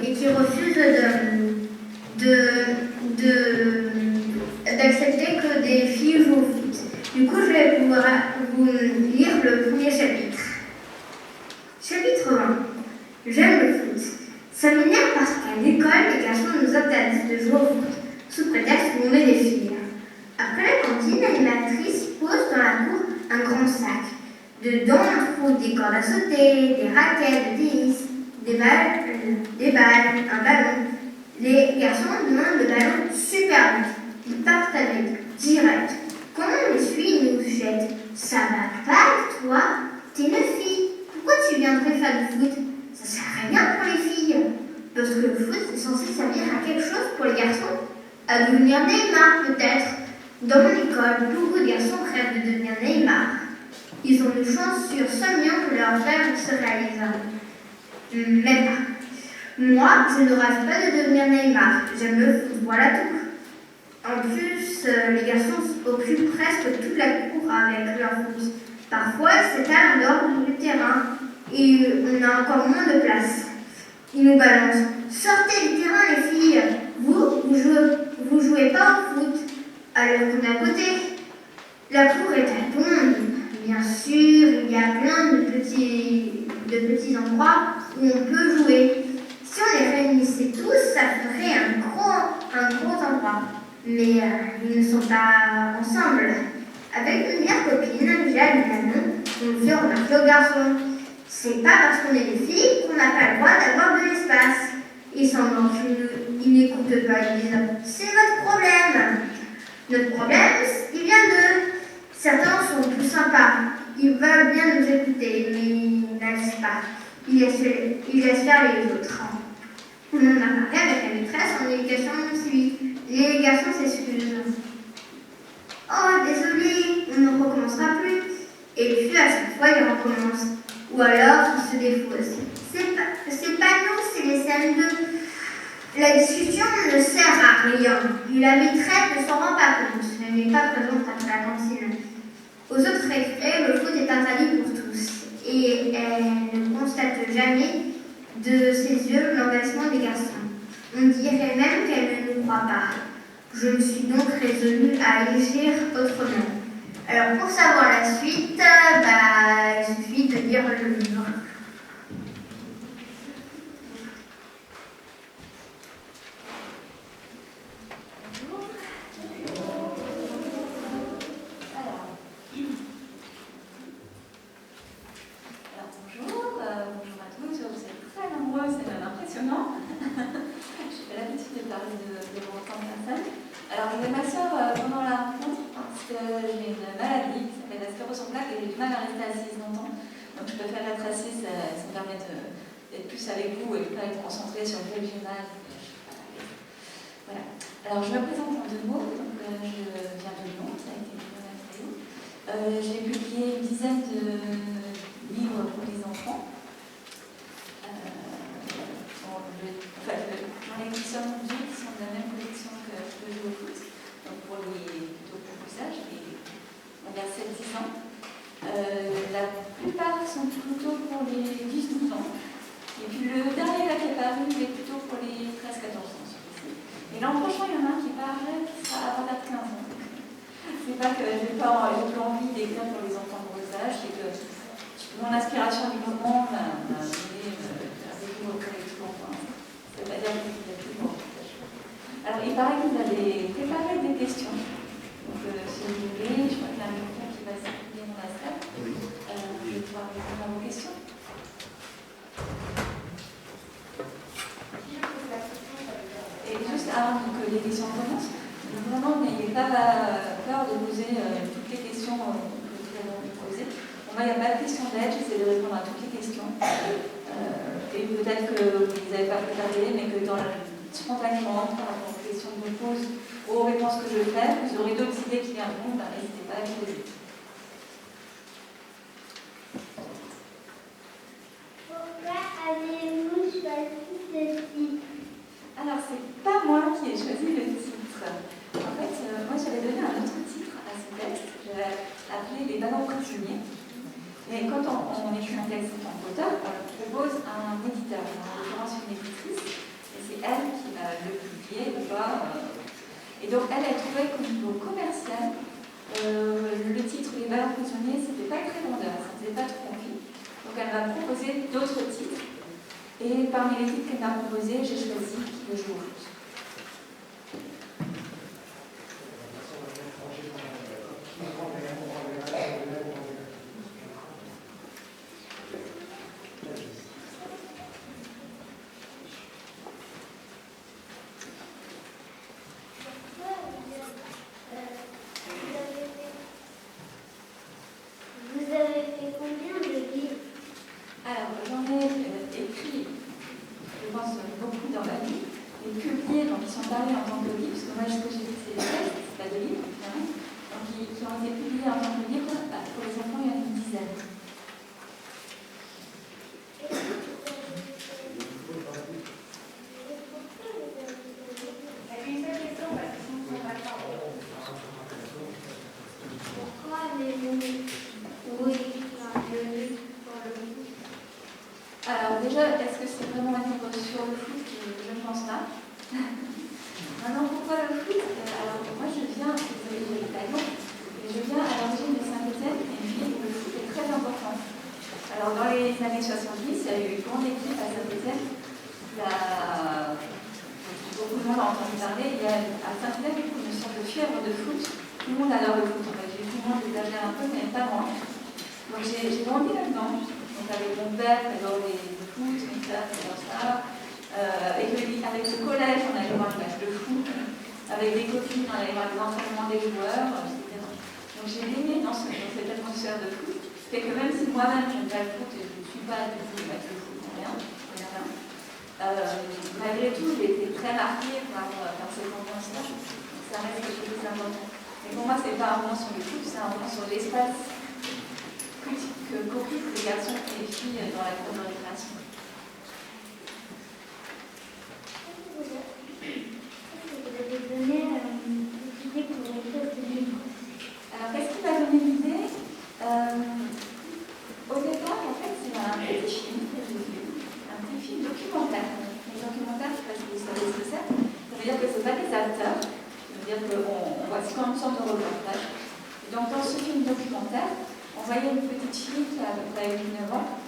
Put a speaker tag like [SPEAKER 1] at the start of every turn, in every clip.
[SPEAKER 1] Et qui refuse d'accepter que des filles jouent au foot. Du coup, je vais pouvoir vous lire le premier chapitre. Chapitre 1. J'aime le foot. Ça m'énerve parce qu'à l'école, les garçons nous interdisent de jouer au foot, sous prétexte qu'on est des filles. Après la cantine, l'animatrice pose dans la cour un grand sac. Dedans, on trouve des cordes à sauter, des raquettes de tennis, des balles, un ballon. Les garçons demandent le ballon super vite. Ils partent avec, direct. Quand on les suit, ils nous jettent. Ça va pas, toi? T'es une fille. Pourquoi tu viendrais faire du foot? Ça sert à rien pour les filles. Parce que le foot est censé servir à quelque chose pour les garçons. À devenir Neymar, peut-être. Dans mon école, beaucoup de garçons rêvent de devenir Neymar. Ils ont une chance sur 100 millions que leur rêve se réalise. Même pas. Moi, je ne rêve pas de devenir Neymar. J'aime le foot, voilà tout. En plus, les garçons occupent presque toute la cour avec leur foot. Parfois, c'est à dehors du terrain et on a encore moins de place. Ils nous balancent. Sortez du terrain, les filles. Vous jouez pas au foot. Alors qu'on est à côté. La cour est à tombe. Bien sûr, il y a plein de petits endroits où on peut jouer. Si on les réunissait tous, ça ferait un gros endroit. Mais ils ne sont pas ensemble. Avec une meilleure copine, Jade et Manon, on fait remarquer aux garçons. C'est pas parce qu'on est des filles qu'on n'a pas le droit d'avoir de l'espace. Ils s'en moquent, ils n'écoutent pas, ils disent « c'est votre problème ». Notre problème, il vient d'eux. Certains sont plus sympas. Ils veulent bien nous écouter, mais ils n'agissent pas. Ils laissent faire les autres. On en a parlé avec la maîtresse en éducation civique. Les garçons s'excusent. Oh, désolé, on ne recommencera plus. Et puis à chaque fois, ils recommencent. Ou alors, ils se défaussent. C'est pas nous, c'est les CM2. La discussion ne sert à rien. Et la maîtresse ne s'en rend pas compte. Elle n'est pas présente après la cantine. Aux autres récrés, le foot est interdit pour tous. Et elle ne constate jamais de ses yeux l'envahissement des garçons. On dirait même qu'elle ne nous croit pas. Je me suis donc résolue à agir autrement. Alors pour savoir la suite, il suffit de lire le livre.
[SPEAKER 2] Alors, je vais m'asseoir pendant la rencontre parce que j'ai une maladie qui s'appelle la sclérose en plaques et j'ai du mal à rester assise longtemps. Donc, je préfère être assise, ça me permet d'être plus avec vous et de ne pas être concentrée sur le régional. Voilà. Alors, je me présente en 2 mots. Donc, je viens de Lyon, ça a été dit. J'ai publié une dizaine de livres pour les enfants. J'en ai qui sont de la même collection que je joue au foot, donc pour les plutôt plus âges, on va dire 7-10 ans. La plupart sont plutôt pour les 10-12 ans. Et puis le dernier là qui est paru est plutôt pour les 13-14 ans. Et l'an prochain, il y en a un qui paraît qui sera à partir de 15 ans. C'est pas que j'ai plus envie d'écrire pour les enfants de vos âges, c'est que mon aspiration du moment m'a amené avec vos collections. C'est-à-dire qu'il y a plus de Alors, il paraît que vous avez préparé des questions. Donc, si vous voulez, je crois qu'il y a un bouton qui va circuler dans la salle.
[SPEAKER 3] Oui.
[SPEAKER 2] Je vais pouvoir répondre à vos questions. Et juste avant que les questions commencent, vraiment, n'ayez pas peur de poser toutes les questions que vous allez poser. Pour moi, il n'y a pas de question d'aide, j'essaie de répondre à toutes les questions. Et peut-être que vous n'avez pas préparé, mais que spontanément, par rapport aux questions que je me pose, aux réponses que je vais faire, vous aurez d'autres idées qui viendront, n'hésitez pas à les poser.
[SPEAKER 4] Pourquoi avez-vous choisi ce titre?
[SPEAKER 2] Alors, c'est pas moi qui ai choisi le titre. En fait, moi, j'avais donné un autre titre à ce texte. J'avais appelé Les ballons prisonniers. Et quand on écrit un texte en tant qu'auteur, on le propose à un éditeur, en l'occurrence une éditrice. Et c'est elle qui va le publier ou pas. Et donc, elle a trouvé qu'au niveau commercial, le titre Les ballons prisonniers, c'était pas très vendeur, ça ne faisait pas trop envie. Donc, elle m'a proposé d'autres titres. Et parmi les titres qu'elle m'a proposés, j'ai choisi Le jour au foot.
[SPEAKER 4] Vous avez fait combien de livres?
[SPEAKER 2] Alors, j'en ai écrit, je pense, beaucoup dans ma vie, et publiés, donc ils sont parus en tant que livre, parce que moi, ce que j'ai fait, c'est des textes, c'est pas de livres, évidemment, donc qui ont été publiés en tant que livre. Pour les enfants, il y en a une dizaine.
[SPEAKER 4] Pourquoi avez-vous écrit un livre pour le foot?
[SPEAKER 2] Alors déjà, est-ce que c'est vraiment un livre sur le foot? Je ne pense pas. Maintenant, pourquoi le foot? Alors moi je viens, vous savez, j'habite à Lyon, et je viens à l'origine de Saint-Étienne, et une ville où le foot est très important. Alors dans les années 70, il y a eu une grande équipe à Saint-Étienne. Beaucoup de monde a entendu parler. Il y a à Saint-Étienne une sorte de fièvre de foot. Tout le monde adore le foot. En fait, j'ai tout le monde exagère un peu, mais pas moi. Donc j'ai grandi là-dedans. Donc avec mon père, qui adore le foot, mon père qui adore ça. Avec le collège, on allait voir les matchs de foot. Avec des copines, on allait voir les entraînements des joueurs, etc. Donc j'ai baigné dans cette atmosphère de foot. Ce qui fait que même si moi-même j'aime pas le foot et je ne suis pas du tout les matchs de foot, rien. Malgré tout, j'ai été très marquée par cette ambiance-là. Ça reste quelque chose d'important. Mais pour moi, ce n'est pas un roman sur le foot, c'est un roman sur l'espace qu'occupent les garçons et les filles dans la cour de récréation.
[SPEAKER 4] Vous avez donné l'idée pour écrire ce livre?
[SPEAKER 2] Alors, qu'est-ce qui m'a donné l'idée? Au départ, en fait, c'est un petit film que j'ai vu, un petit film documentaire. Les documentaires, je ne sais pas si vous savez ce que c'est. Ça veut dire que ce sont pas des acteurs. Ça veut dire qu'on voit, c'est comme une sorte de reportage. Et donc, dans ce film documentaire, on voyait une petite fille qui a à peu près 9 ans,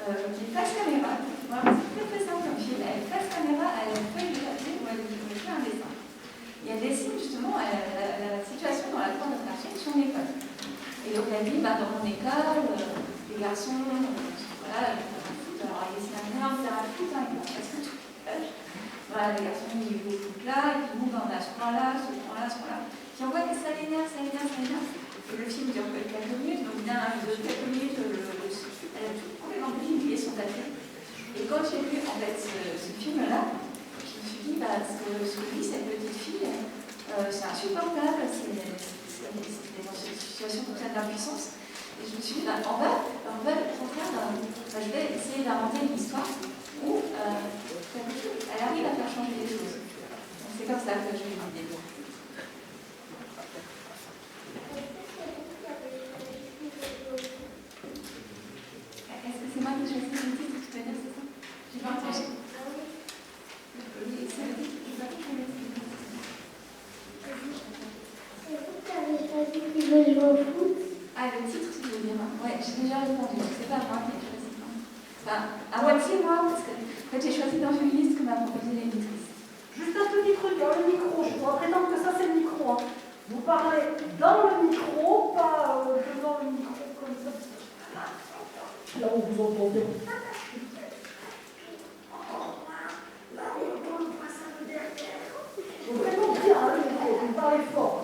[SPEAKER 2] qui est face caméra. Voilà, c'est très simple comme film. Elle est face caméra, elle a une feuille de papier où elle fait un dessin. Et elle dessine justement la situation dans la cour de récréation de son école. Et donc elle dit, dans mon école, les garçons, voilà, ils font un foot. Alors ils dessinent un énorme terrain de foot, ils font presque tout. Voilà, les garçons, ils jouent au foot là, et puis nous, on a ce point-là, ce point-là, ce point-là. Puis on voit que ça l'énerve, ça l'énerve, ça l'énerve. Et le film dure quelques minutes, donc bien de quelques minutes, elle a tout complètement oublié son papier. Et quand j'ai vu en fait ce film-là, je me suis dit, ce que vit cette petite fille, c'est insupportable, c'est dans cette situation comme ça d'impuissance. Et je me suis dit, on va au contraire, je vais essayer d'inventer une histoire où elle arrive à faire changer les choses. Donc c'est comme ça que j'ai eu l'idée. Est-ce que c'est moi qui ai choisi le titre, tu peux dire, c'est ça? J'ai pas entendu. Oui, c'est le titre qui va changer les choses.
[SPEAKER 4] C'est vous qui avez choisi qui veut jouer au foot?
[SPEAKER 2] Ah, le titre, tu veux dire? Ouais, j'ai déjà répondu. C'est pas moi qui ai choisi. Enfin, à moitié moi, parce que en fait, j'ai choisi dans une liste que m'a proposée l'éditrice.
[SPEAKER 5] Juste un tout micro
[SPEAKER 3] dans le micro. Je dois prétendre que ça c'est le micro. Hein. Vous parlez dans le micro, pas devant le micro comme ça. Là où vous entendez. Vous prétendez bien hein, le micro, vous parlez fort.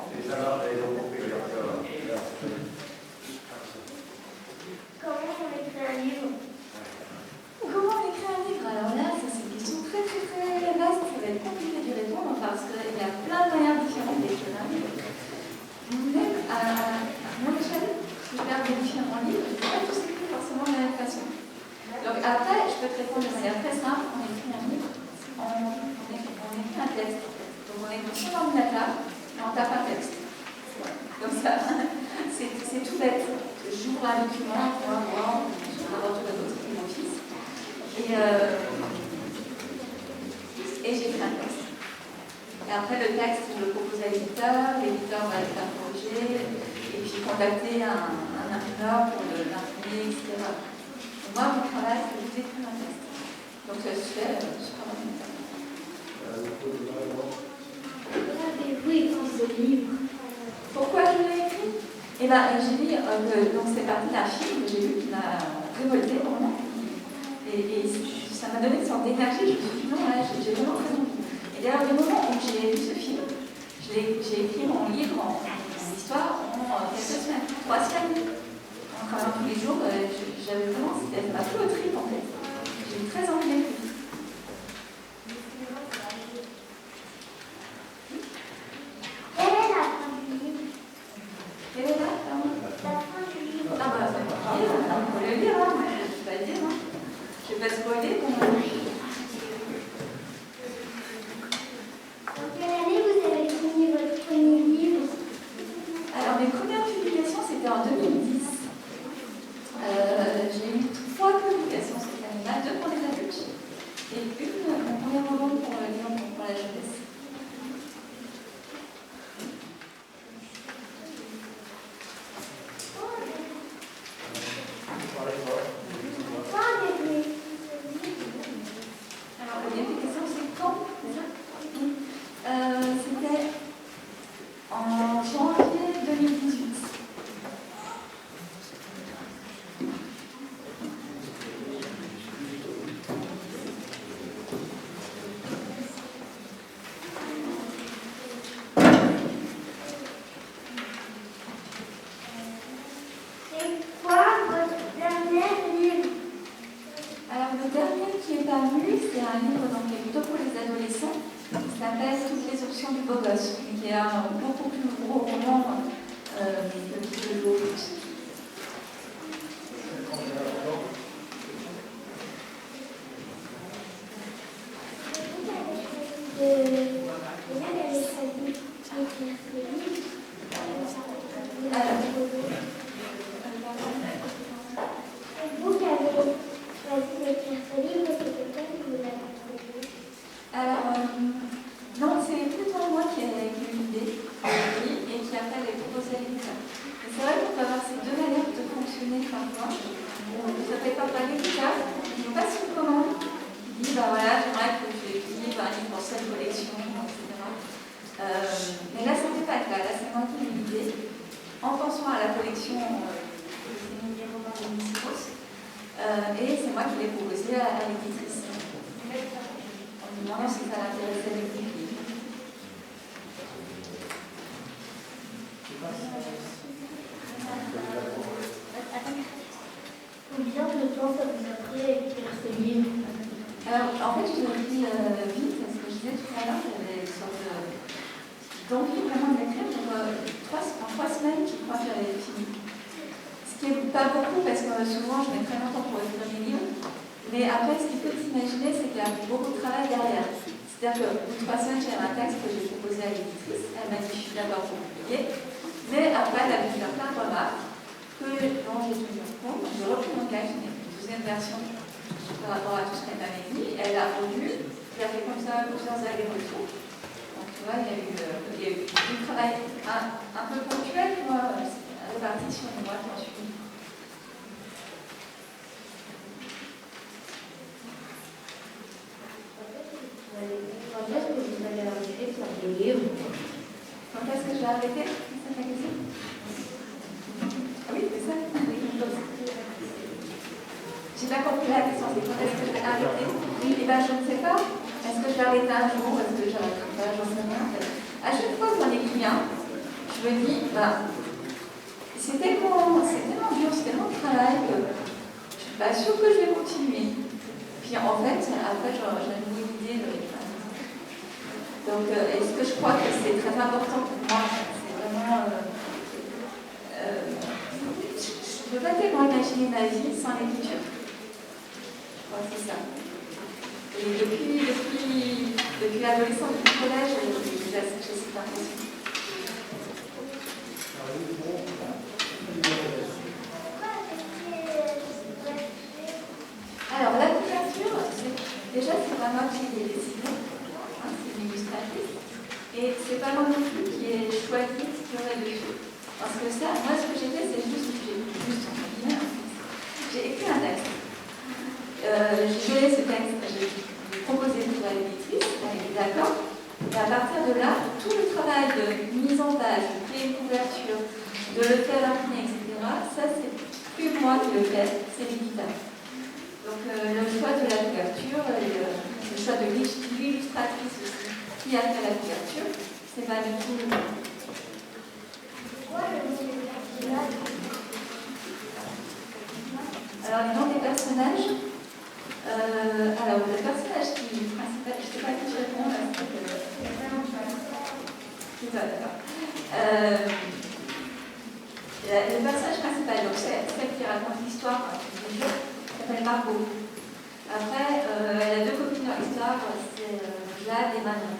[SPEAKER 4] Comment on écrit un livre?
[SPEAKER 2] Comment on écrit un livre? Alors là, ça c'est une question très vaste, ça va être compliqué d'y répondre parce qu'il y a plein de manières différentes d'écrire un livre. Même à mon échelle, je vais faire des différents livres, je ne vais pas tous écrire forcément de la même façon. Donc après, je peux te répondre de manière très simple, on écrit un livre, on écrit un texte. Donc on écrit sur l'ordinateur et on tape un texte. Comme ça, c'est tout bête. J'ouvre un document, pour un voir, je vais avoir tout d'autres, c'est mon fils. Et j'écris un texte. Et après, le texte, je le propose à l'éditeur va le faire corriger, et puis contacter un imprimeur pour l'imprimer, etc. Et moi, mon travail, c'est de vous écrire un texte. Donc, ça se fait super bien.
[SPEAKER 4] Avez-vous écrit ce livre?
[SPEAKER 2] Pourquoi je l'ai écrit? Eh bien, j'ai dit donc c'est parti d'un film que j'ai vu qui m'a révolté vraiment. Et ça m'a donné une sorte d'énergie. Je me suis dit, non, là, j'ai vraiment très envie. Et d'ailleurs, du moment où j'ai vu ce film, j'ai écrit mon livre en histoire en quelques semaines, 3 semaines. En travaillant tous les jours, j'avais vraiment, ça m'a plu au trip en fait. J'ai eu très envie d'écrire.
[SPEAKER 4] Quelle est la fin du livre?
[SPEAKER 2] Quelle est la fin?
[SPEAKER 4] La fin du livre.
[SPEAKER 2] Ah bah, c'est pas grave, on peut le lire, hein, mais je ne vais pas le dire. Hein. Je ne vais pas spoiler pour moi.
[SPEAKER 4] En quelle année vous avez fini votre premier livre?
[SPEAKER 2] Alors, mes premières publications, c'était en 2010. J'ai eu 3 publications cette année-là, 2 pour les adultes et mon premier roman pour la jeunesse. Alors, la deuxième question, c'est quand? C'était en janvier 2018.
[SPEAKER 4] C'est quoi votre dernier livre?
[SPEAKER 2] Alors, le dernier qui est paru, c'est un livre donc, qui est plutôt pour les adolescents, qui s'appelle Toutes les options du beau gosse, qui est un beaucoup plus gros roman que le beau gosse.
[SPEAKER 4] Vous qui avez choisi d'écrire ce livre, c'est quelqu'un qui vous l'a proposé?
[SPEAKER 2] Alors, non, c'est plutôt moi qui ai eu l'idée et qui après l'ai proposé à l'éditeur. C'est vrai qu'on peut avoir ces deux manières de fonctionner parfois. Ça fait pas par l'éditeur, ils n'ont pas su comment. Il dit, bah voilà, j'aimerais que tu écrives un livre pour cette collection, etc. Mais là, ça n'était pas le cas. Là, c'est moi qui ai eu l'idée, en pensant à la collection des romans de Missiros. Et c'est moi qui l'ai proposé à l'éditrice. En me demandant si ça l'intéressait de publier.
[SPEAKER 4] Combien de temps ça vous a pris à écrire ce livre?
[SPEAKER 2] Alors, en fait, je l'ai écrit vite, parce que je disais tout à l'heure, j'avais une sorte d'envie vraiment de l'écrire. Donc, en 3 semaines, je crois que j'avais fini. Ce qui n'est pas beaucoup, parce que souvent, je mets très longtemps pour écrire mes livres. Mais après, ce qu'il faut s'imaginer, c'est qu'il y a beaucoup de travail derrière. C'est-à-dire qu'au bout de 3 semaines, j'avais un texte que j'ai proposé à l'éditrice. Elle m'a dit, je suis d'accord pour publier. Mais après, elle a dû faire plein de remarques dont j'ai tenu compte. J'ai repris mon texte, j'ai une deuxième version par rapport à tout ce qu'elle m'avait dit. Elle a relu, j'ai fait comme ça plusieurs allers-retours. Donc tu vois, il y a eu du travail un peu ponctuel, moi, réparti sur les mois qui ont suivi.
[SPEAKER 4] Quand est-ce que vous allez arriver sur
[SPEAKER 2] Donc est-ce que je vais arrêter? C'est ta question? Ah oui, c'est ça. J'ai pas compris la question, c'est quand est-ce que je vais arrêter? Eh bien, je ne sais pas. Est-ce que je vais arrêter un jour? Est-ce que j'arrête pas? J'en sais rien. En fait. À chaque fois que j'en écris un, je me dis, c'est tellement dur, c'est tellement de travail que je suis pas sûre que je vais continuer. Puis en fait, après, j'ai une bonne idée de l'écrire. Donc, est-ce que je crois que c'est très important pour moi? C'est vraiment... je ne peux pas tellement imaginer ma vie sans l'écriture. Je crois que c'est ça. Et depuis l'adolescence, depuis le collège, j'ai cette impression. Alors, la couverture, déjà, c'est pas moi qui l'ai décidé, c'est l'illustratrice, et c'est pas moi non plus qui ai choisi ce qu'il y aurait dessus. Parce que ça, moi, ce que j'ai fait, c'est juste j'ai écrit un texte. J'ai gelé ce texte, j'ai proposé pour la éditrice, elle était d'accord, et à partir de là, tout le travail de mise en page, de créer une couverture, de le faire imprimer, etc., ça, c'est plus moi qui le fais, c'est l'éditeur. Donc le choix de la couverture, le choix de l'illustratrice aussi, qui a fait la couverture, c'est pas du tout le même. Alors les noms des personnages, alors le personnage principal, je ne sais pas qui je réponds là, c'est ça, d'accord. Le personnage principal, donc c'est celle qui raconte l'histoire du jeu, s'appelle Margot. Après, elle a deux copines dans l'histoire, c'est Jade et Manon.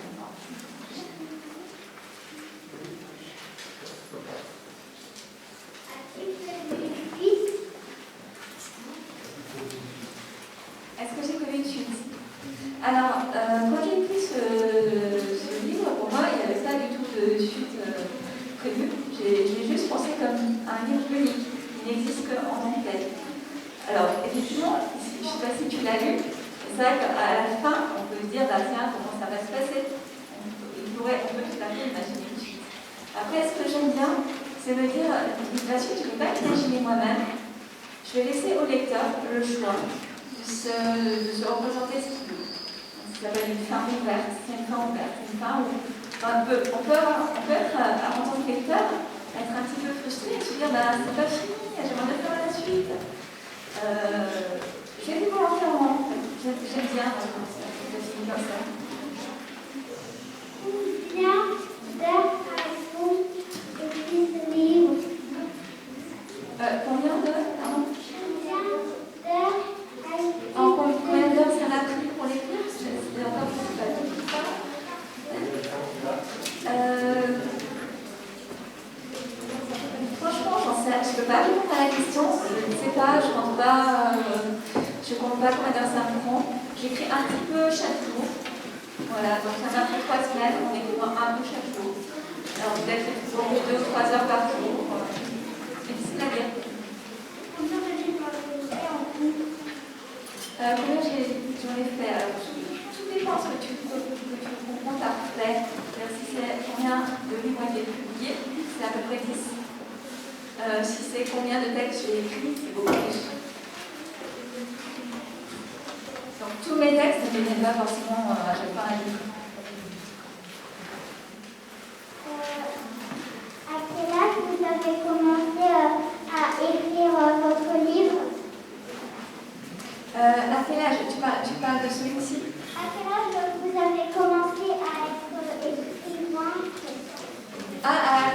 [SPEAKER 2] Est-ce que j'ai connu une suite? Alors, quand j'ai écrit ce livre, pour moi, il n'y avait pas du tout de suite prévue. J'ai juste pensé comme un livre unique. Il n'existe qu'en tant que tel. Alors, effectivement, je ne sais pas si tu l'as lu, c'est vrai qu'à la fin, on peut se dire, tiens, comment ça va se passer? On peut tout à fait imaginer une suite. Après, ce que j'aime bien, c'est me dire, la suite, je ne vais pas l'imaginer moi-même. Je vais laisser au lecteur le choix de se représenter ce qu'il veut. Ça s'appelle une fin ouverte. C'est une fin ouverte. C'est une fin où on peut être, en tant que lecteur, être un petit peu frustré et se dire, c'est pas fini, j'aimerais bien faire la suite. J'ai des volontairement, j'aime bien ça finit comme ça.
[SPEAKER 4] Combien d'heures avez-vous écrit ce livre?
[SPEAKER 2] Combien d'heures, pardon?
[SPEAKER 4] Combien d'heures
[SPEAKER 2] Combien d'heures ça m'a pris pour l'écrire? C'est encore plus pas. Franchement, je ne peux pas répondre à la question, je ne sais pas, je ne compte pas combien d'heures ça me prend. J'écris un petit peu chaque jour. Voilà, donc ça m'a pris 3 semaines, on écrit un peu chaque jour. Alors peut-être 2 ou 3 heures par jour. C'est difficile à dire.
[SPEAKER 4] Combien de livres avez-vous fait en tout?
[SPEAKER 2] Combien j'en ai fait? Alors, tout dépend ce que tu comprends par fait. Si c'est combien de livres j'ai publiés, c'est à peu près 10. Si c'est combien de textes j'ai écrits, c'est beaucoup plus. Donc tous mes textes ne deviennent pas forcément à chaque fois un livre.
[SPEAKER 4] À quel âge vous avez commencé à écrire votre livre?
[SPEAKER 2] À quel âge? Tu parles de celui-ci?
[SPEAKER 4] À quel âge vous avez commencé à être écrivain?
[SPEAKER 2] À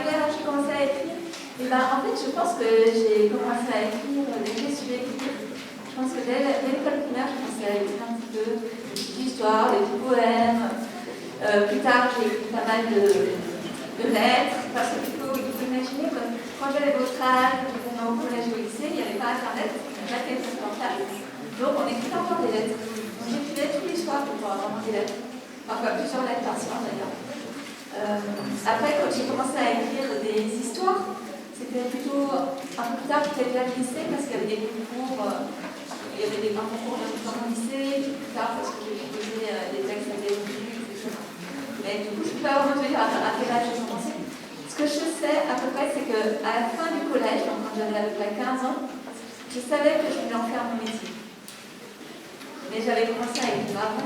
[SPEAKER 2] quel âge j'ai commencé à écrire? En fait, je pense que j'ai commencé à écrire dès que j'ai su écrire. Je pense que dès l'école primaire, j'ai commencé à écrire un petit peu des petites histoires, des petits poèmes. Plus tard, j'ai écrit pas mal de lettres, parce qu'il faut imaginer que quand j'avais votre âge, au collège ou au lycée, il n'y avait pas Internet, il n'y avait pas de téléphone portable. Donc, on écrivait encore des lettres. Donc, j'écrivais tous les soirs pour avoir des lettres. Enfin, plusieurs lettres par soir d'ailleurs. Après, quand j'ai commencé à écrire des histoires, c'était plutôt un peu plus tard, peut-être vers le lycée, parce qu'il y avait des concours, il y avait un concours de au lycée, plus tard, parce que j'ai posé des textes à des livres, etc. Mais du coup, je ne peux pas vraiment te dire à quel âge j'ai commencé. Ce que je sais à peu près, c'est qu'à la fin du collège, donc quand j'avais à peu près 15 ans, je savais que je voulais en faire mon métier. Mais j'avais commencé à écrire avant.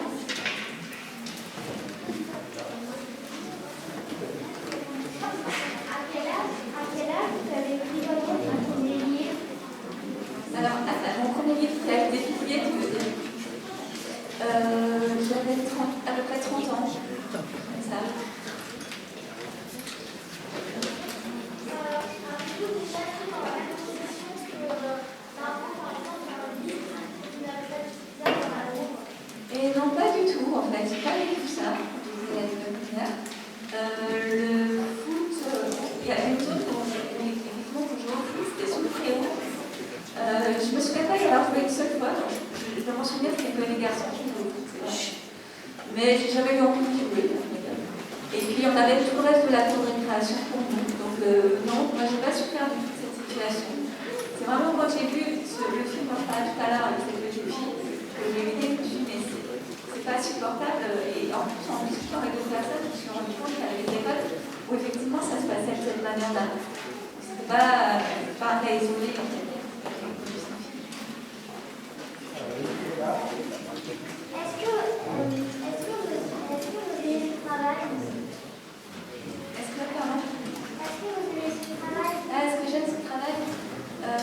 [SPEAKER 4] À quel âge vous avez écrit votre premier livre?
[SPEAKER 2] Alors, mon premier livre qui a été publié, tu veux dire j'avais à peu près 30 ans. Comme ça.
[SPEAKER 4] Avez-vous déjà pris dans la conversation sur par exemple un livre qui n'a pas suffisamment dans la roue?
[SPEAKER 2] Et non, pas du tout, en fait. J'ai pas vu tout ça. J'étais à l'école primaire. Le foot, il y a une zone où effectivement on jouait au foot, c'était sous le préau. Je me souviens pas y avoir joué une seule fois. Je m'en souviens, c'était que les garçons qui jouaient au foot, c'est vrai. Mais j'ai jamais eu envie de jouer. Et puis on avait tout le reste de la cour de récréation pour nous. Donc non, moi j'ai pas souffert du tout de cette situation. C'est vraiment quand j'ai vu le film dont je parlais tout à l'heure avec cette petite fille, que j'ai eu des coups, mais c'est pas supportable. Et en plus, en discutant avec d'autres personnes, je me suis rendu compte qu'il y avait des écoles où effectivement ça se passait de cette manière-là. C'était pas un cas isolé en fait.
[SPEAKER 4] Est-ce que vous aimez ce travail?
[SPEAKER 2] Est-ce que, pardon?
[SPEAKER 4] Est-ce que vous aimez ce travail?
[SPEAKER 2] Est-ce que j'aime ce travail?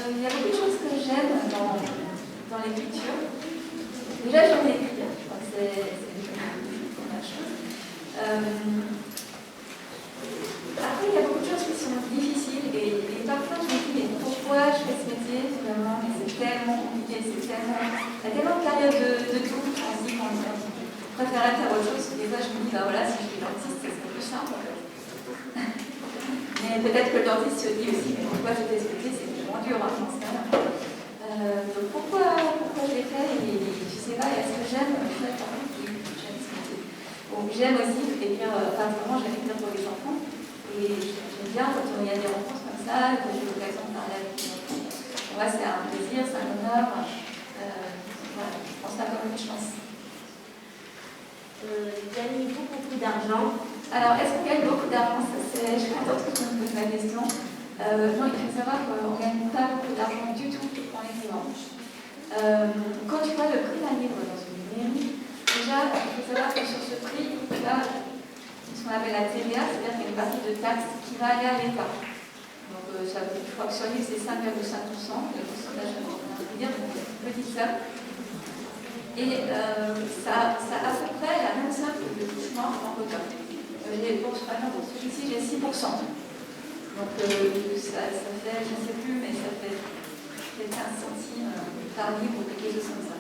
[SPEAKER 2] Il y a beaucoup de choses que j'aime dans l'écriture. Déjà, j'en ai écrit, je crois que c'est une première chose. Après, il y a beaucoup de choses qui sont difficiles et parfois je me dis, mais pourquoi je fais ce métier finalement? Mais c'est tellement compliqué, il y a tellement de périodes de doute, on se dit qu'on préférerait faire autre chose. Des fois, je me dis, bah voilà, si je suis dentiste, c'est plus simple en fait. Mais peut-être que le dentiste se dit aussi, mais pourquoi je fais ce métier, c'est vraiment dur, hein, j'en sais rien. Donc pourquoi je l'ai fait? Et je sais pas, est-ce que j'aime? J'aime ce métier. Bon, j'aime aussi écrire, vraiment j'aime écrire pour les enfants. Et j'aime bien quand il y a des rencontres comme ça, que j'ai l'occasion de parler avec les enfants. Pour moi, c'est un plaisir, c'est un honneur. Voilà, je pense pas comme une chance.
[SPEAKER 4] Gagnez-vous beaucoup d'argent?
[SPEAKER 2] Alors, est-ce qu'on gagne beaucoup d'argent? Je suis contente que tu me poses la question. Non, il faut savoir qu'on ne gagne pas beaucoup d'argent du tout en écrivant. Quand tu vois le prix d'un livre dans une librairie, déjà, il faut savoir que sur ce prix, tu as ce qu'on appelle la TVA, c'est-à-dire qu'il y a une partie de taxe qui va aller à l'État. Donc, je crois que sur le livre, c'est 5,5%, le pourcentage de dire, donc petite somme. Et ça a à peu près la même somme que le touchement en quota. Pour celui-ci, j'ai 6%. Donc, ça fait, je ne sais plus, mais ça fait 15 centimes par livre ou quelque chose comme ça.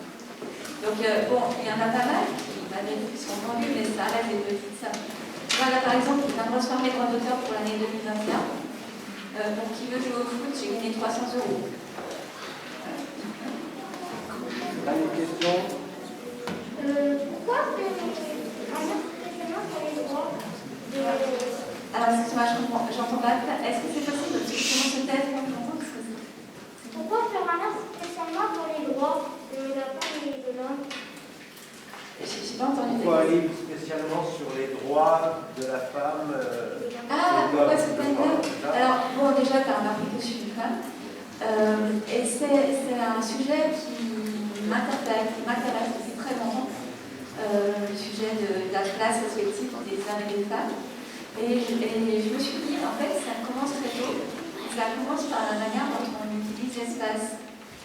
[SPEAKER 2] Donc, bon, il y en a pas mal qui sont vendus, mais ça reste des petites sommes. Voilà, par exemple, il vient de recevoir mes droits d'auteur pour l'année 2021. Donc, qui veut jouer au foot, j'ai gagné 300 €.
[SPEAKER 5] Une question?
[SPEAKER 4] Pourquoi spécialement pour les droits de...
[SPEAKER 2] Alors, excuse-moi, j'entends pas. Est-ce que c'est possible de comment se taire pour l'entendre?
[SPEAKER 4] Pourquoi permanent spécialement pour les droits de la femme et de l'homme?
[SPEAKER 2] J'ai pas entendu.
[SPEAKER 5] Pourquoi un livre spécialement sur les droits de la femme
[SPEAKER 2] pourquoi c'est pas une femme? Alors, bon, déjà, tu as remarqué que je suis une femme. Et c'est un sujet qui m'interpelle, qui m'intéresse depuis très longtemps. Le sujet de la place respective des hommes et des femmes. Et je me suis dit, en fait, ça commence très tôt. Ça commence par la manière dont on utilise l'espace.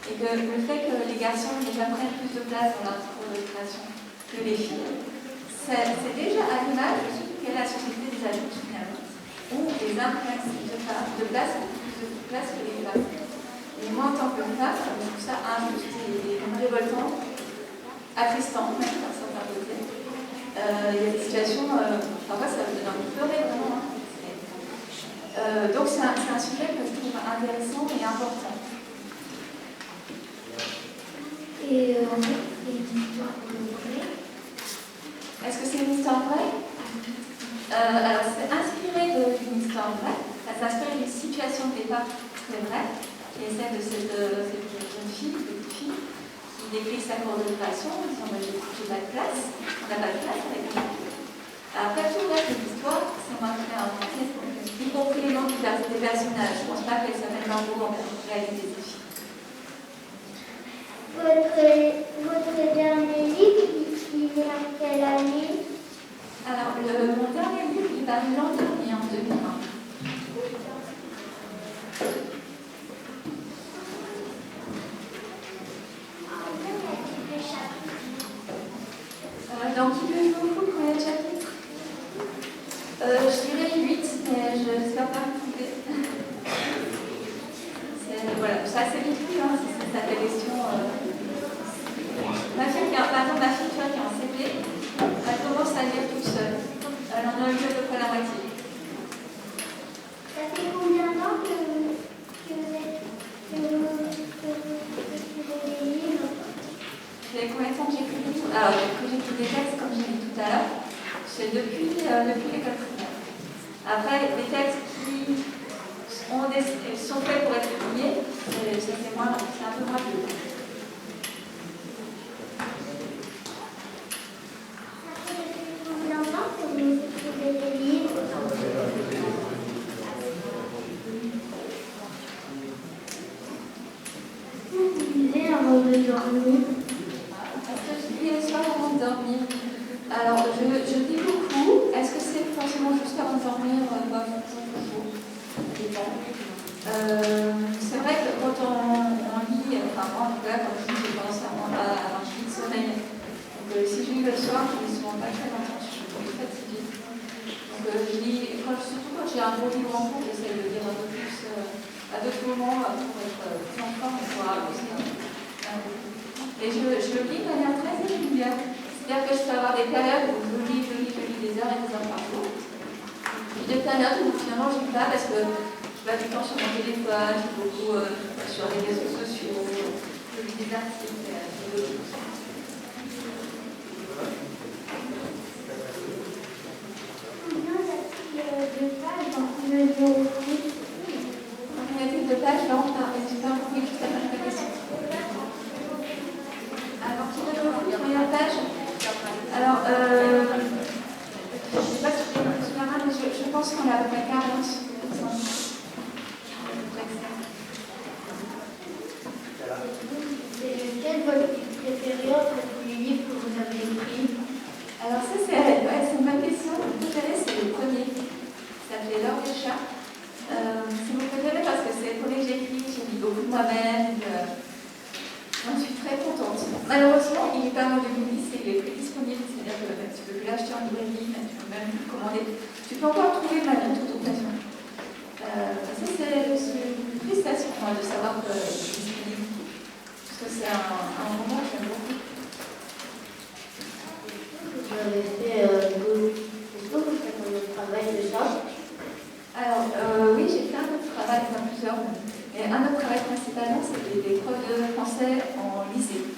[SPEAKER 2] Et que le fait que les garçons déjà prennent plus de place dans leur cours de création que les filles, c'est déjà à l'image de ce qu'est la société des adultes finalement, où les hommes prennent plus de place que les femmes. Et moi, en tant que femme, je trouve ça injuste et révoltant, attristant, même par certains côtés. Il y a des situations, parfois ça me donne envie de pleurer vraiment. Donc c'est un sujet que je trouve intéressant et important.
[SPEAKER 4] Et en fait, c'est une histoire vraie.
[SPEAKER 2] Est-ce que c'est une histoire vraie? Alors c'est inspiré d'une histoire vraie. Ça s'inspire d'une situation de départ très vraie, qui est celle de cette jeune fille, petite fille, qui décrit sa cour de récréation en disant j'ai pas de place, on n'a pas de place avec nous. Après tout le reste de l'histoire, c'est moi qui l'ai inventé, y compris les des personnages. Je ne pense pas qu'elle s'appelle Margot en réalité.
[SPEAKER 4] Votre dernier livre, il est en quelle année?
[SPEAKER 2] Alors, mon dernier livre, il est paru l'an dernier, en 2020. Dans Qui veut jouer au foot, combien de chapitres? Je dirais 8, mais je n'espère pas me tromper. Voilà, c'est assez vite, hein, si c'est ça ta question. Ma fille, par exemple, ma fille qui est en CP, elle commence à lire toute seule. Elle en a lu à peu près la moitié.
[SPEAKER 4] Ça fait combien de temps que vous écrivez des livres?
[SPEAKER 2] Ça fait combien de temps que j'écris des livres? Alors, que j'écris des textes, comme j'ai dit tout à l'heure, c'est depuis l'école primaire. Après, des textes qui sont faits pour être publiés, c'est un peu moins vieux.
[SPEAKER 4] Ça fait depuis combien de temps que vous écrivez des livres? Vous lisez avant de dormir?
[SPEAKER 2] Est-ce que je lis le soir avant de dormir? Alors, je lis beaucoup. Est-ce que c'est forcément juste avant de dormir? Pas toujours. C'est vrai que quand on lit, enfin moi en tout cas, quand je lis, j'ai tendance à avoir un de sommeil. Donc si je lis le soir, je lis souvent pas très longtemps, je suis trop fatiguée. Donc je lis, surtout quand j'ai un gros livre en cours, j'essaie de lire un peu plus à d'autres moments pour être plus en forme et pour avancer un peu. Et je le lis de manière très régulière. C'est-à-dire que je peux avoir des périodes où je lis des heures et des heures par jour. Puis des périodes où finalement je ne lis pas parce que je passe du temps sur mon téléphone, je suis beaucoup sur les réseaux sociaux, je lis des articles et d'autres choses.
[SPEAKER 4] Combien de pages dans le livre?
[SPEAKER 2] Combien de pages dans j'ai pas compris juste la fin de la question. Alors, qui veut jouer au foot, combien de pages? Alors, je ne sais pas si je me souviens, mais je pense qu'on a à peu près 40.
[SPEAKER 4] C'est lequel votre livre préféré entre tous les livres que vous avez écrits?
[SPEAKER 2] Alors ça, c'est une bonne question. Mon préféré, c'est le premier. Ça s'appelait L'Or des chats. C'est mon préféré parce que c'est le premier que j'écris, j'ai mis beaucoup de moi-même. J'en suis très contente. Malheureusement, il n'est pas en librairie, il est plus disponible. C'est-à-dire que tu peux plus l'acheter en librairie, mais tu peux même le commander. Tu peux encore trouver malgré toute occasion. Ça, c'est une frustration de savoir qu'il est disponible. Parce que c'est un roman que j'aime beaucoup.
[SPEAKER 4] Vous avez fait est-ce que vous faites un travail de ça?
[SPEAKER 2] Alors, oui, j'ai fait un autre travail, enfin plusieurs. Mais un autre travail principalement, c'était des preuves de français en lycée.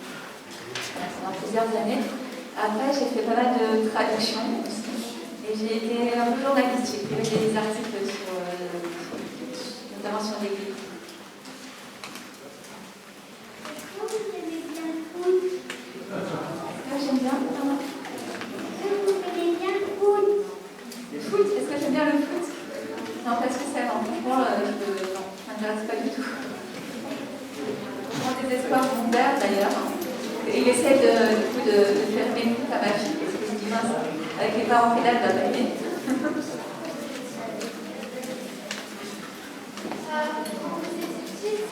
[SPEAKER 2] Pendant plusieurs années. Après, j'ai fait pas mal de traductions aussi. Et j'ai été un peu journaliste. J'ai écrit des articles notamment sur des livres.
[SPEAKER 4] Est-ce que vous aimez bien le foot?
[SPEAKER 2] J'aime bien.
[SPEAKER 4] Est-ce que vous aimez bien le foot?
[SPEAKER 2] Le foot, est-ce que j'aime bien le foot? Non, pas spécialement. Franchement, non, ça ne m'intéresse pas du tout. Mon désespoir mon père d'ailleurs. Il essaie de faire mes foot à ma fille, parce que je dis mince, avec les parents pédales, va pas aider.
[SPEAKER 4] Quand vous étiez petite,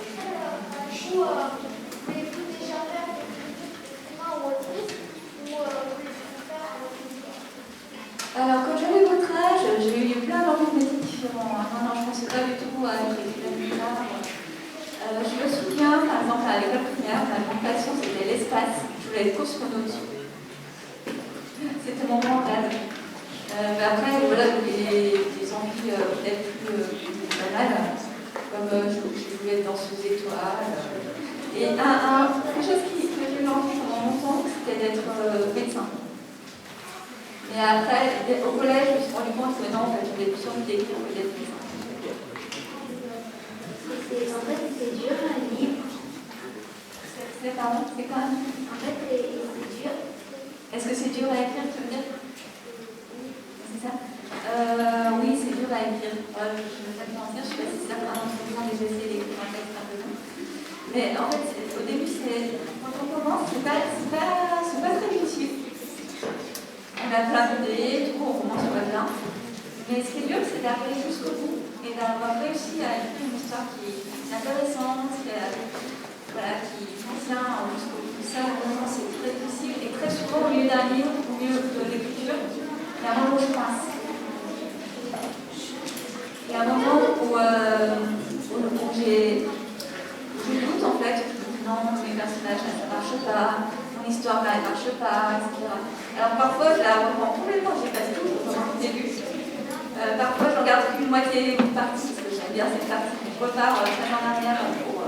[SPEAKER 4] voulez-vous déjà faire écrivain ou autrice? Ou voulez-vous faire
[SPEAKER 2] Alors, quand j'avais votre âge, j'ai eu plein d'envies de métiers différents. Non, je ne pensais pas du tout à être écrivain plus tard. Je me souviens, par exemple, à l'école primaire, ma grande passion, c'était l'espace. Je voulais être cosmonaute. C'était mon grand rêve. Mais après, voilà, des envies peut-être plus banales, comme je voulais être danseuse étoile. Et quelque chose que j'ai eu envie pendant longtemps, c'était d'être médecin. Et après, au collège, je me suis rendu compte que non, j'avais plus envie d'écrire que d'être médecin.
[SPEAKER 4] En fait, c'est dur un livre.
[SPEAKER 2] Pardon, c'est quand même.
[SPEAKER 4] En fait, c'est dur.
[SPEAKER 2] Est-ce que c'est dur à écrire, tu veux dire? C'est ça? Oui, c'est dur à écrire. je vais pas mentir, je ne sais pas si certains d'entre vous ont déjà essayé d'écrire un texte un peu long. Mais en fait, au début, quand on commence, c'est pas très utile. On a plein d'idées, du coup, on commence pas bien. Mais ce qui est dur, c'est d'arriver jusqu'au bout et d'avoir réussi à écrire une histoire qui est intéressante, qui tient jusqu'au bout. Ça, vraiment, c'est très difficile. Et très souvent, au milieu d'un livre, au milieu de l'écriture, il y a un moment où je pense. Il y a un moment où je doute en fait, non, mes personnages, ça ne marche pas, mon histoire là, elle ne marche pas, etc. Alors parfois, je la reprends complètement, j'ai pas tout au début. Parfois, je regarde qu'une moitié d'une partie, parce que j'aime bien cette partie, mais je repars très en arrière pour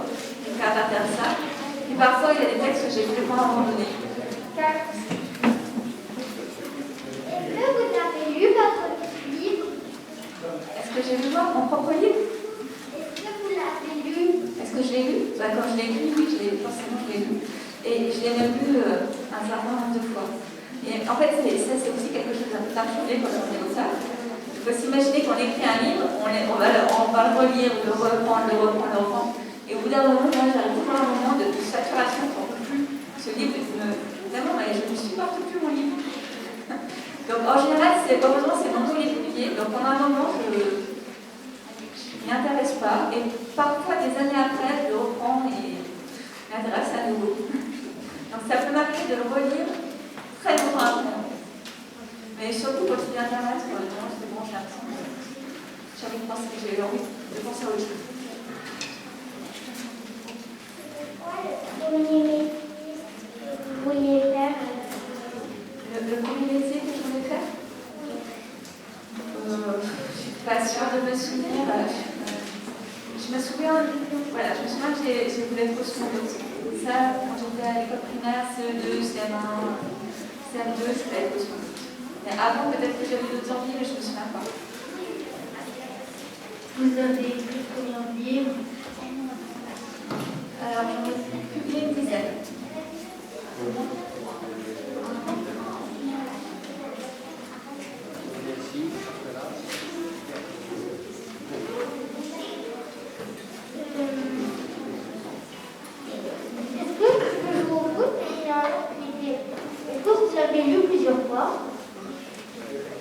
[SPEAKER 2] faire partir de ça. Et parfois, il y a des textes que j'ai complètement abandonnés.
[SPEAKER 4] Est-ce que vous avez lu votre livre?
[SPEAKER 2] Est-ce que j'ai lu mon propre livre?
[SPEAKER 4] Est-ce que vous l'avez lu?
[SPEAKER 2] Est-ce que je l'ai lu? Bah, quand je l'ai lu, oui, forcément je l'ai lu. Et je l'ai même lu un certain nombre de fois. Et en fait, ça c'est aussi quelque chose d'un peu particulier quand on est auteur. Il faut s'imaginer qu'on écrit un livre, on va le relire, le reprendre. Et au bout d'un moment, moi j'arrive toujours à un moment de saturation qu'on ne peut plus. Ce livre, vraiment, je ne supporte plus mon livre. Donc en général, heureusement, c'est mon tour les publié. Donc pendant un moment, je ne m'y intéresse pas. Et parfois, des années après, je le reprends et m'intéresse à nouveau. Donc ça peut m'arriver de le relire très longtemps après. Mais surtout quand il y a Internet, quand je branche l'impression que j'ai envie de penser que j'ai envie de penser à autre chose.
[SPEAKER 4] Premier métier que vous vouliez faire?
[SPEAKER 2] Le premier métier que je voulais faire, je ne suis pas sûre de me souvenir. Je me souviens que je voulais être cosmonaute. Ça, quand j'étais à l'école primaire, CE2, CM1, CM2, je voulais être cosmonaute. Mais avant, peut-être que j'avais d'autres envies, mais je ne me souviens pas.
[SPEAKER 4] Vous avez écrit combien de livres?
[SPEAKER 2] Alors, j'en ai publié une dizaine.
[SPEAKER 4] Est-ce que je vous foot et un autre idée? Est-ce que vous l'avez lu plusieurs fois?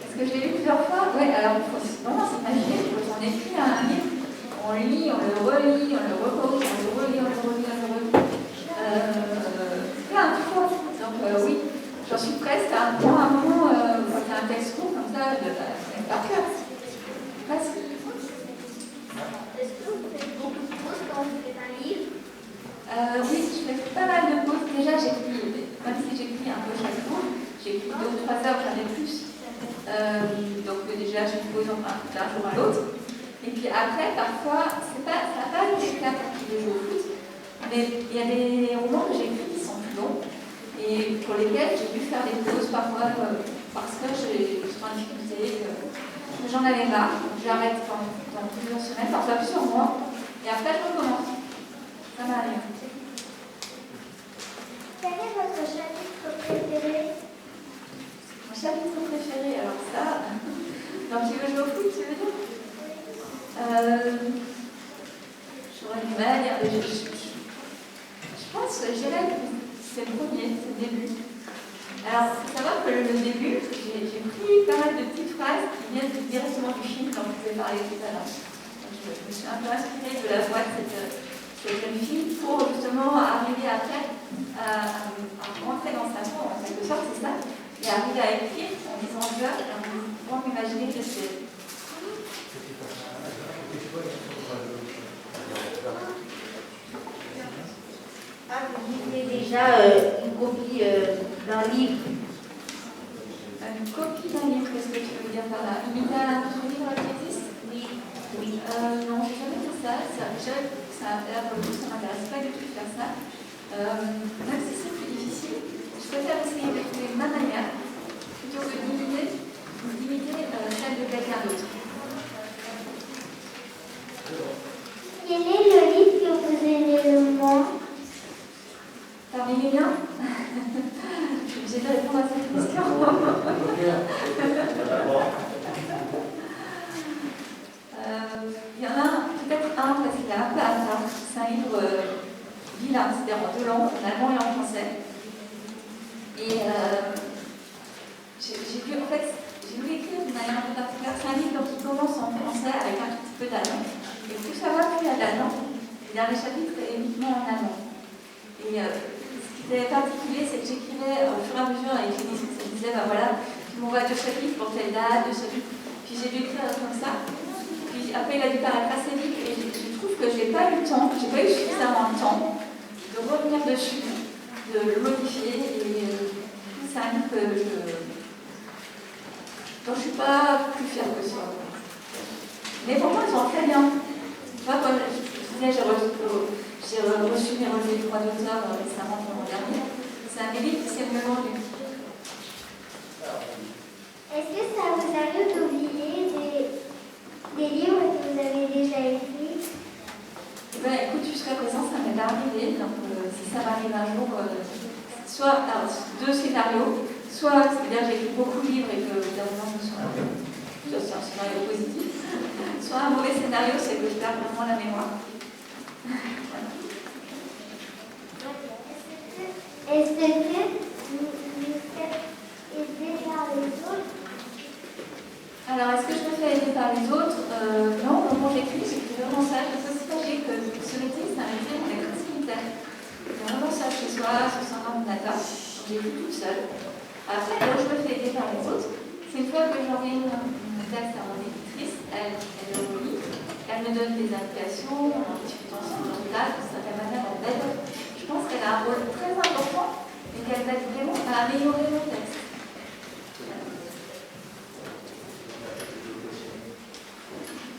[SPEAKER 2] Est-ce que je l'ai lu plusieurs fois? Oui, alors il faut vraiment s'imaginer que quand on écrit un livre, on le lit, on le relit, on le recorrige, on le relit, on le relit, on le relit. Plein de fois. Donc oui, j'en suis presque à un moment où quand il y a un texte court comme ça, par cœur. Presque.
[SPEAKER 4] Est-ce que vous faites beaucoup de pauses quand vous faites un livre?
[SPEAKER 2] Oui, je fais pas mal de pauses. Déjà, j'écris, même si j'écris un peu chaque jour, j'écris 2 ou 3 heures, j'en ai plus. Donc déjà, je pose d'un jour à l'autre. Et puis après, parfois, ça n'a pas été le cas pour qui je joue au foot, mais il y a des romans que j'écris qui sont plus longs et pour lesquels j'ai dû faire des pauses parfois parce que je suis en difficulté, que j'en avais marre. J'arrête dans plusieurs semaines, parfois plusieurs mois, et après je recommence. Ça m'arrive.
[SPEAKER 4] Quel est votre chapitre préféré?
[SPEAKER 2] Mon chapitre préféré, alors ça, dans Qui veut jouer au foot, tu veux dire? J'aurais du mal à dire, je pense, je dirais que c'est le premier, c'est le début. Alors, il faut savoir que le début, j'ai pris pas mal de petites phrases qui viennent directement du film dont je vous ai parlé tout à l'heure. Je me suis un peu inspirée de la voix de cette jeune fille pour justement arriver après à rentrer dans sa peau, en quelque sorte, c'est ça, et arriver à écrire en disant je, et en pouvant m'imaginer que c'est.
[SPEAKER 6] Vous lisez déjà une copie d'un livre?
[SPEAKER 2] Une copie d'un livre, qu'est-ce que tu veux dire par là? Imiter un autre livre qui existe?
[SPEAKER 6] Oui.
[SPEAKER 2] Non, j'ai jamais fait ça. Ça m'intéresse pas du tout de faire ça. Même si c'est plus difficile, je préfère essayer de trouver ma manière plutôt que d'imiter celle de quelqu'un d'autre.
[SPEAKER 4] Quel est le livre que vous aimez le moins?
[SPEAKER 2] Parmi les miens, j'ai de répondre à cette question. Il y en a peut-être un, parce qu'il est un peu à part. C'est un livre bilingue, c'est-à-dire en 2 langues, en allemand et en français. Et j'ai voulu écrire d'une manière un peu particulière. C'est un livre qui commence en français avec un tout petit peu d'allemand. Et plus ça va, plus il y a d'allemand. Le dernier chapitre est uniquement en allemand. Et ce qui était particulier, c'est que j'écrivais au fur et à mesure avec les disques. Je disais, ben voilà, tu m'envoies 2 chapitres pour telle date, 2 chapitres. Puis j'ai dû écrire comme ça. Puis après, il a dû paraître assez vite. Et je trouve que je n'ai pas eu le temps, j'ai pas eu suffisamment de temps de revenir dessus, de le modifier. Et c'est un livre dont je ne suis pas plus fière que ça. Mais pour moi, ils sont très bien. Tu vois, comme je disais, j'ai reçu mes relevés de droits d'auteur récemment pour l'an dernier. C'est un des livres qui s'est le mieux vendu.
[SPEAKER 4] Est-ce que ça vous arrive d'oublier des livres que vous avez déjà écrits?
[SPEAKER 2] Ben, écoute, jusqu'à présent, ça m'est arrivé. Donc, si ça m'arrive un jour, soit 2 scénarios, soit c'est-à-dire j'ai écrit beaucoup de livres et que évidemment c'est un scénario positif, soit un mauvais scénario, c'est que je perds vraiment la mémoire.
[SPEAKER 4] Est-ce que vous faites aider par les autres?
[SPEAKER 2] Alors, est-ce que je me fais aider par les autres? Non, quand j'écris vraiment ça. Je peux partager que ce métier, c'est un métier où on est très solitaire. On est vraiment seul chez soi, sur son ordinateur. J'écris toute seule. Après, là où je me fais aider par les autres, c'est une fois que j'envoie une texte à mon éditrice, elle le relit, elle me donne des indications, on discute ensemble dans le cadre, de certaine manière, on aide. Je pense qu'elle a un rôle très important et qu'elle m'aide vraiment à améliorer mon texte.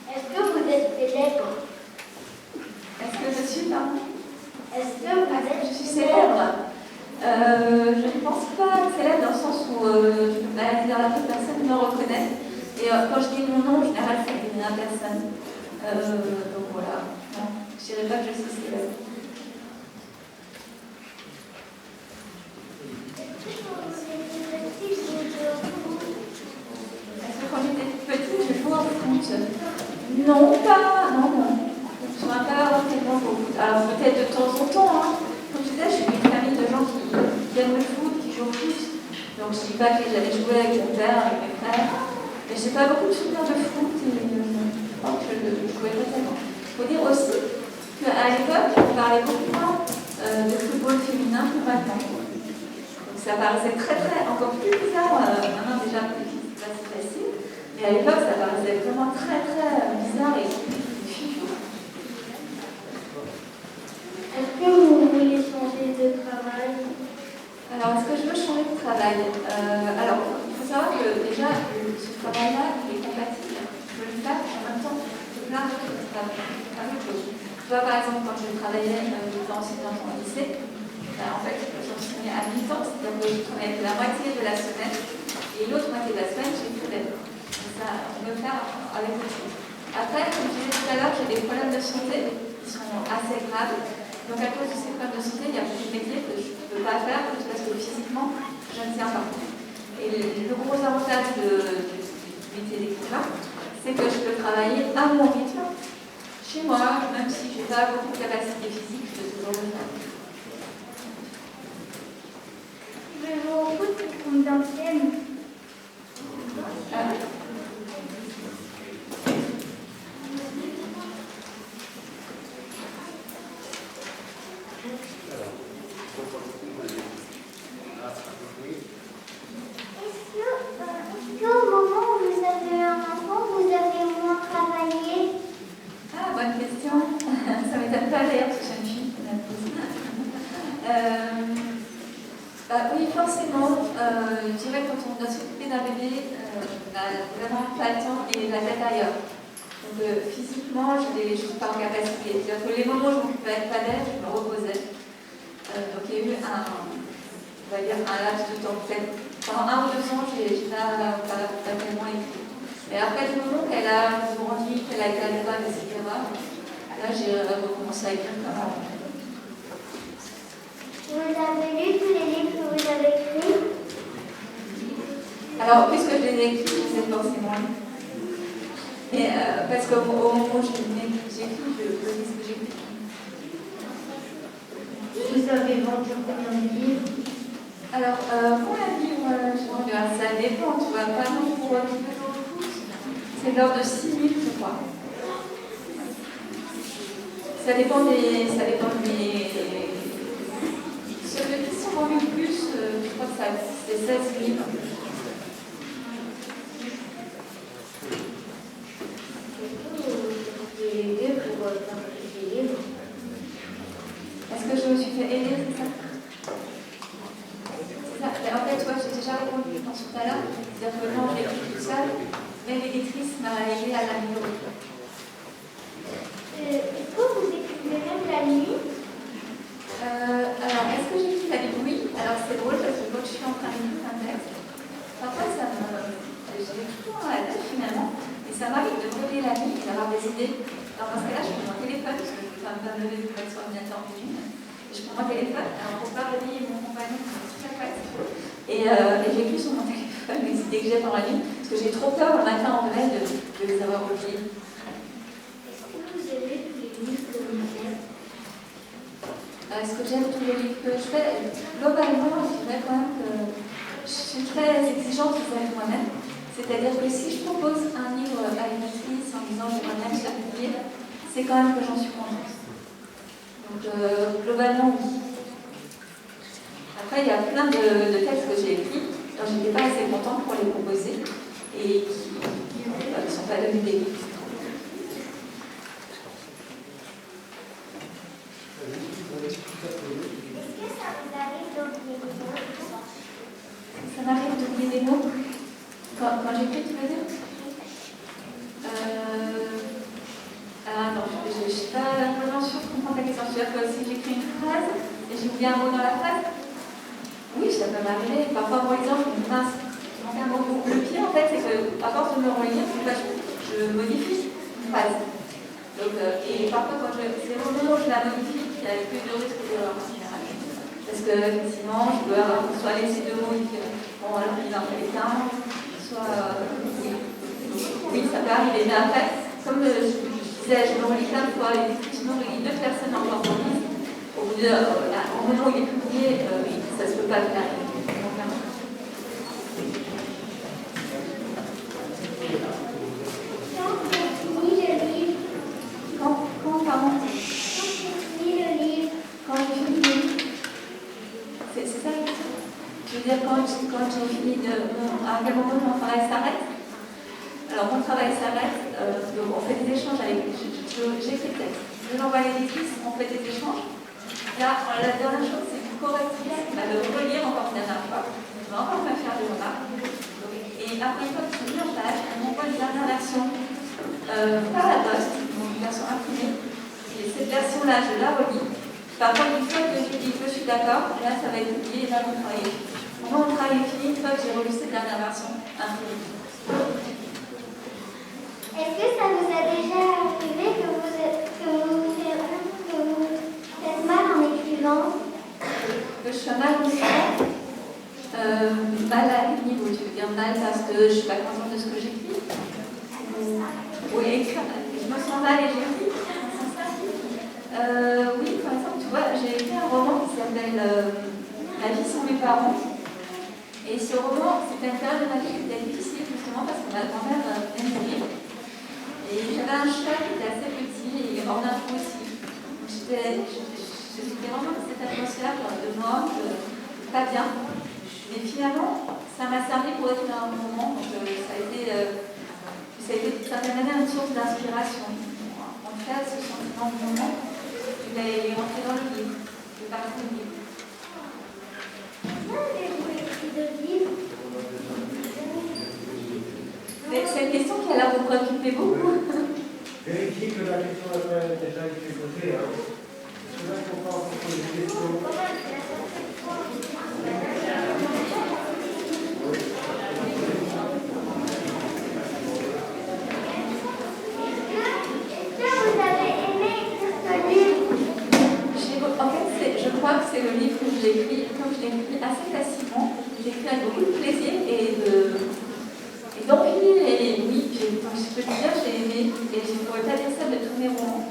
[SPEAKER 4] Est-ce que vous êtes célèbre?
[SPEAKER 2] Est-ce que je suis, pardon?
[SPEAKER 4] Est-ce que vous êtes
[SPEAKER 2] Je suis célèbre. Je ne pense pas célèbre dans le sens où je peux pas dire la personne me reconnaît. Et quand je dis mon nom, en général, ça ne dit rien à personne. Donc voilà. Non, je ne dirais pas que je suis célèbre. Est-ce que quand j'étais petite, je jouais au foot? Non, pas. Non. Je ne jouais pas tellement au foot. Alors peut-être de temps en temps, hein. Comme je disais, je suis une famille de gens qui aiment le foot, qui jouent au foot. Donc je ne dis pas que j'allais jouer avec mon père, avec mes frères. Mais je n'ai pas beaucoup de souvenirs de foot et je crois que je jouais pas tellement. Il faut dire aussi qu'à l'époque, on parlait beaucoup moins de football féminin que maintenant. Donc ça paraissait encore plus bizarre. Maintenant déjà, c'est pas si facile. Mais à l'époque, ça paraissait vraiment très bizarre et fifou.
[SPEAKER 4] Est-ce que vous voulez changer de travail?
[SPEAKER 2] Alors, est-ce que je veux changer de travail? Alors, il faut savoir que déjà, ce travail-là, il est compatible. Je peux le faire en même temps que plein d'autres choses. Tu vois, par exemple, quand je travaillais j'étais enseignante en lycée, en fait, j'enseignais à mi-temps, c'est-à-dire que je travaillais la moitié de la semaine et l'autre moitié de la semaine, j'écrivais. Ça, on peut faire avec autre chose. Après, comme je disais tout à l'heure, j'ai des problèmes de santé qui sont assez graves. Donc à cause de ces problèmes de santé, il y a beaucoup de métiers que je ne peux pas faire parce que physiquement, je ne tiens pas. Et le gros avantage du métier d'écrivain, c'est que je peux travailler à mon rythme, chez moi, même si je n'ai pas beaucoup de capacité physique, je peux toujours le faire.
[SPEAKER 4] Je vous écoute pour combien de thèmes? Est-ce qu'au moment où vous avez un enfant, vous avez moins travaillé?
[SPEAKER 2] Ah, bonne question. Ça ne m'étonne pas d'ailleurs que je sois une fille qui la pose. Oui, forcément. Je dirais que quand on doit s'occuper d'un bébé, on n'a vraiment pas le temps et la tête ailleurs. Donc physiquement, je ne suis pas en capacité. C'est-à-dire que les moments où je m'occupais pas d'elle, je me reposais. Donc il y a eu on va dire un laps de temps. Peut-être pendant 1 ou 2 ans, je n'ai pas tellement écrit. Et après, du moment qu'elle a grandi, qu'elle a été à l'école, etc., là, j'ai recommencé à écrire comme avant.
[SPEAKER 4] Vous avez lu tous les livres que vous avez écrits?
[SPEAKER 2] Alors, puisque je les ai écrits, je les ai forcément lus. Parce qu'au moment où je les j'écris, je dis ce que j'écris.
[SPEAKER 6] Vous avez vendu combien de livres?
[SPEAKER 2] Alors, pour un livre, ça dépend, tu vois. Par exemple, pour le foot, c'est de l'ordre de 6 000, je crois. Ça dépend des. Ceux qui sont vendus le plus, je crois que c'est 16 000. Est-ce que je me suis fait aider, c'est ça? C'est ça. En fait, toi, j'ai déjà répondu tout à l'heure. C'est-à-dire que non, je l'ai écrit toute seule, mais l'éditrice m'a aidé à l'améliorer.
[SPEAKER 4] Est-ce que vous écrivez même la nuit?
[SPEAKER 2] Alors, est-ce que j'écris la nuit? Oui. Alors, c'est drôle parce que quand je suis en train d'écrire un texte, parfois j'ai tout dans la tête finalement, et ça m'arrive de me réveiller la nuit et d'avoir des idées. Alors, parce que là, je prends mon téléphone, parce que je ne peux pas me lever pour être sur l'ordinateur en une. Je prends mon téléphone, alors pour ne pas réveiller mon compagnon qui est très chouette, et j'écris sur mon téléphone les idées que j'ai pendant la nuit, parce que j'ai trop peur le matin en réveil de les avoir oubliées.
[SPEAKER 4] Est-ce que vous aimez tous les livres que vous faites?
[SPEAKER 2] Est-ce que j'aime tous les livres que je fais? Globalement, je dirais quand même que je suis très exigeante avec moi-même. C'est-à-dire que si je propose un livre à une autrice en disant je voudrais bien le faire publier, c'est quand même que j'en suis contente. Donc globalement, oui. Après, il y a plein de textes que j'ai écrits dont je n'étais pas assez contente pour les proposer et qui ne sont pas devenus des livres.
[SPEAKER 4] Est-ce que ça vous arrive d'oublier des mots?
[SPEAKER 2] Ça m'arrive d'oublier des mots quand j'écris, tu veux dire? Non, je ne suis pas vraiment sûre de comprendre la question. C'est-à-dire que si j'écris une phrase et j'oublie un mot dans la phrase, oui, ça peut m'arriver. Parfois, par exemple, mince, le pire en fait, c'est que à force de me relire, je modifie une phrase. Donc, et parfois, c'est au moment où je la modifie qu'il y a le plus de risques d'erreur en général. Parce que, effectivement, je peux avoir soit laissé 2 mots différents, bon, alors il en fait un, soit. Oui, ça peut arriver. Mais après, comme je disais, je me relis plein de fois, et je me relis 2 personnes encore en liste. Au bout de. Au moment où il est publié, ça ne se peut pas faire. Quand j'ai fini à quel moment mon travail s'arrête. Alors mon travail s'arrête, on fait des échanges avec. J'écris le texte, je l'envoie à l'éditrice, on fait des échanges. Là, la dernière chose, c'est que correctrice de relire encore une dernière fois. Je vais encore me faire des remarques. Et après une fois que je suis en page, on m'envoie une dernière version par la poste, donc une version imprimée. Et cette version-là, je la relis. Par contre, une fois que je dis que je suis d'accord, là, ça va être publié et là, mon travail est fini. Mon travail est fini une fois que j'ai relu cette dernière version imprimée.
[SPEAKER 4] Est-ce que ça vous a déjà arrivé que vous faites mal en écrivant?
[SPEAKER 2] Que je sois mal en écrivant? Mal à quel niveau? Tu veux dire mal parce que je ne suis pas contente de ce que j'écris? Oui, écrire. Je me sens mal et j'écris. Oui, par exemple, tu vois, j'ai écrit un roman qui s'appelle La vie sans mes parents. Et ce roman, c'était une période de ma vie qui était difficile justement parce que ma grand-mère venait de mourir. Et j'avais un chat qui était assez petit et hors d'un trou aussi. J'étais vraiment dans cette atmosphère de mort, pas bien. Mais finalement, ça m'a servi pour écrire un roman. Donc ça a été d'une certaine manière une source d'inspiration. En tout cas, ce sentiment de moment, il est rentré dans le livre, il est parti du livre. C'est une question qui a l'air de vous préoccuper beaucoup.
[SPEAKER 5] Vérifiez que la question a déjà été posée. Est-ce que là, il ne faut pas encore poser des questions?
[SPEAKER 4] Vous avez aimé écrire ce livre?
[SPEAKER 2] En fait, je crois que c'est le livre que j'ai écrit, comme je l'ai écrit assez facilement. J'ai écrit avec beaucoup de plaisir et d'envie. Et oui, comme je peux te dire, j'ai aimé. Et je ne pourrais pas dire ça de tous mes romans.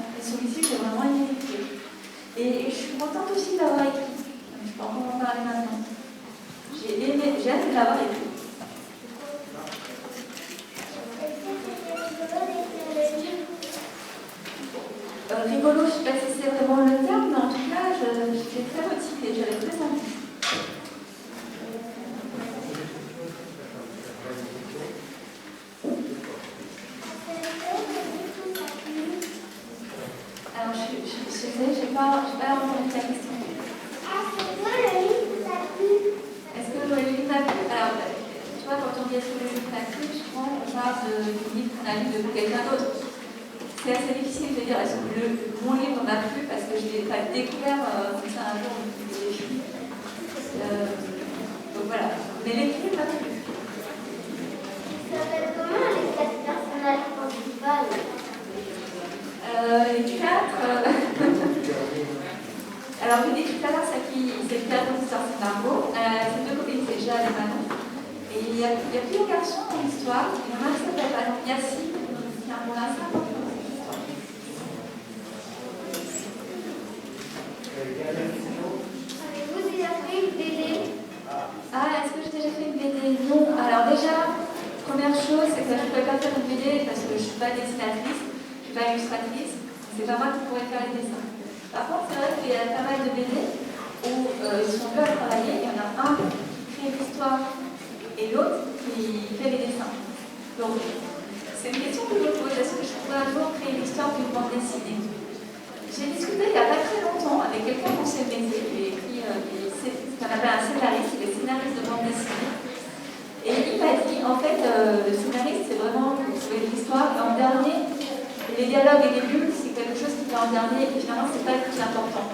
[SPEAKER 2] j'ai hâte de l'avoir écrit. Rigolo, je ne sais pas si c'est vraiment le terme, mais en tout cas, j'étais très motivée, j'avais très envie. Alors, je n'ai pas entendu la question. Est-ce que le livre m'a plu? Alors, tu vois, quand on dit est-ce que le livre m'a plu, je crois qu'on parle du livre qu'on a lu de quelqu'un d'autre. C'est assez difficile de dire est-ce que mon livre m'a plu parce que je ne l'ai pas découvert comme ça un jour où je l'ai fini. Donc voilà. Mais l'écrit m'a plu.
[SPEAKER 4] Ça s'appelle comment les 4 personnages principaux?
[SPEAKER 2] Les 4. Alors, je dis tout à l'heure, c'est le cadre de l'histoire, c'est Margot. C'est 2 copines, c'est Jade et Manon. Et il y a plusieurs garçons dans l'histoire. Il y en a un qui s'appelle par exemple Yacine, qui a un bon instinct.
[SPEAKER 4] Avez-vous déjà fait une BD?
[SPEAKER 2] Ah, est-ce que j'ai déjà fait une BD? Non. Alors déjà, première chose, c'est que je ne pouvais pas faire une BD parce que je ne suis pas dessinatrice, je ne suis pas illustratrice. C'est pas moi qui pourrais faire les dessins. Par contre, c'est vrai qu'il y a pas mal de BD où ils sont deux à travailler. Il y en a un qui crée l'histoire et l'autre qui fait les dessins. Donc, c'est une question que je me pose. Est-ce que je pourrais un jour créer l'histoire d'une bande dessinée? J'ai discuté il n'y a pas très longtemps avec quelqu'un dans ce métier qui a écrit ce qu'on appelle un scénariste, il est scénariste de bande dessinée. Et il m'a dit, en fait, le scénariste, c'est vraiment trouver l'histoire. Et en dernier, les dialogues et les bulles, c'est quelque chose qui vient en dernier et finalement, c'est pas le plus important.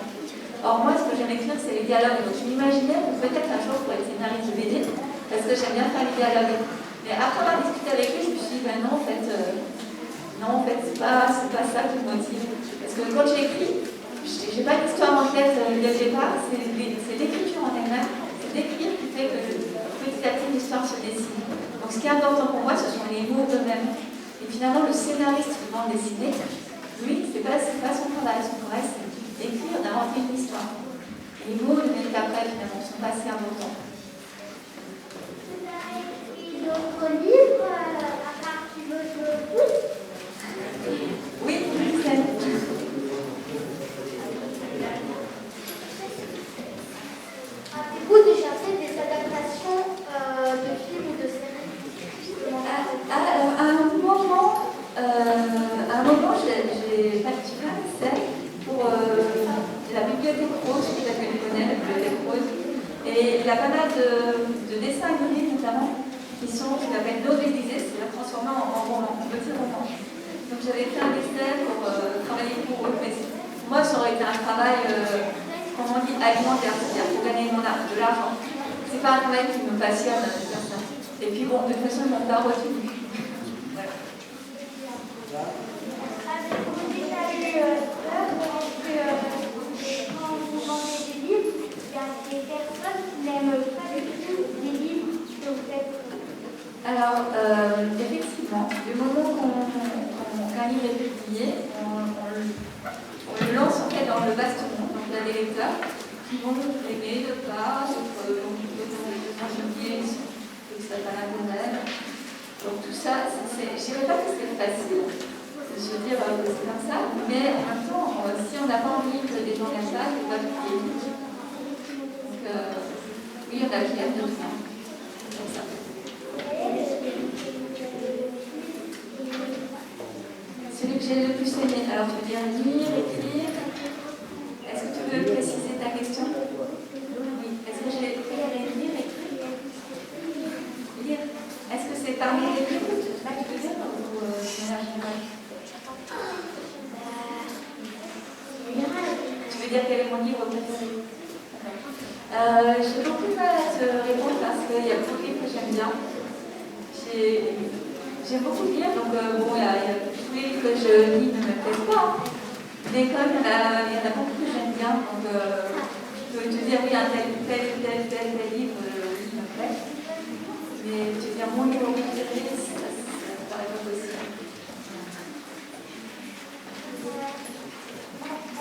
[SPEAKER 2] Or, moi, ce que j'aime écrire, c'est les dialogues. Donc, je m'imaginais que peut-être un jour, je pourrais être scénariste de BD, parce que j'aime bien faire les dialogues. Mais après avoir discuté avec lui, je me suis dit, ben non, en fait, c'est pas ça qui me motive. Parce que quand j'écris, j'ai pas d'histoire en tête dès le départ, c'est l'écriture en elle-même, c'est d'écrire qui fait que petit à petit l'histoire se dessine. Donc ce qui est important pour moi, ce sont les mots eux-mêmes. Et finalement, le scénariste de bande dessinée, lui, c'est pas son travail. Son travail, c'est d'écrire, d'inventer une histoire. Et les mots de même qu'après, finalement, sont pas assez importants.
[SPEAKER 4] Vous avez écrit d'autres livres à part Tu veux jouer au foot?
[SPEAKER 2] Oui, c'est
[SPEAKER 4] Avez-vous déjà fait des adaptations de films ou de séries?
[SPEAKER 2] À un moment, j'ai participé à une scène pour la bibliothèque rose, peut-être que tu connais la bibliothèque rose. Et il y a pas mal de dessins animés notamment qui sont ce qu'on appelle novélisés, c'est-à-dire transformés en romans, en petits romans. Donc j'avais fait un essai pour travailler pour eux, mais moi ça aurait été un travail, comment on dit, alimentaire, c'est-à-dire pour gagner de l'argent. C'est pas un travail qui me passionne de faire ça. Et puis bon, de toute façon, ils m'ont pas retenu. Voilà.
[SPEAKER 4] Avez-vous déjà eu peur parce que quand vous vendez des livres, il y a des personnes qui n'aiment pas du tout les livres que vous faites?
[SPEAKER 2] Alors, effectivement, du moment qu'un livre est publié, on le lance en fait dans le vaste monde. Donc il y a des lecteurs qui vont aimer, ne pas, d'autres vont oublier, que ça n'a pas l'intérêt. Donc tout ça, je ne dirais pas que c'est facile de se dire que c'est comme ça, mais en même temps, si on n'a pas envie que des gens regardent ça, il ne faut pas publier. Donc oui, on a qui aime de ça. Comme ça. Celui que j'ai le plus aimé, alors tu veux dire lire, écrire. Est-ce que tu veux préciser ta question? Oui. Est-ce que j'ai préféré lire, écrire? Lire. Est-ce que c'est parmi les livres que tu veux dire ou de manière générale? Tu veux dire quel est mon livre préféré? J'ai beaucoup de mal à te répondre parce qu'il y a beaucoup de livres que j'aime bien. J'aime beaucoup lire, donc bon, il y a tous les livres que je lis ne me plaisent pas. Mais quand même, il y en a beaucoup que j'aime bien. Donc je peux te dire, oui, un tel livre, il me plaît. Mais te dire mon livre préféré, ça me paraît pas possible.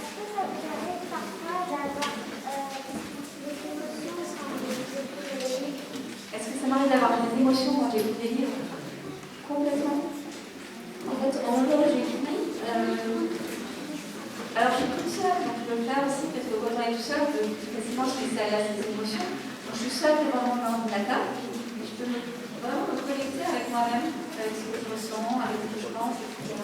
[SPEAKER 4] Est-ce que ça vous arrive parfois d'avoir des émotions sans les livres?
[SPEAKER 2] Est-ce que émotions quand j'écris des livres. Complètement. En fait, au moment où j'écris, alors je suis toute seule, donc je peux le faire aussi, parce que quand on est tout seul, je peux facilement se laisser aller à ses émotions. Donc je suis seule devant mon ordinateur, et je peux vraiment me connecter avec moi-même, avec ce que je ressens, avec ce que je pense, etc.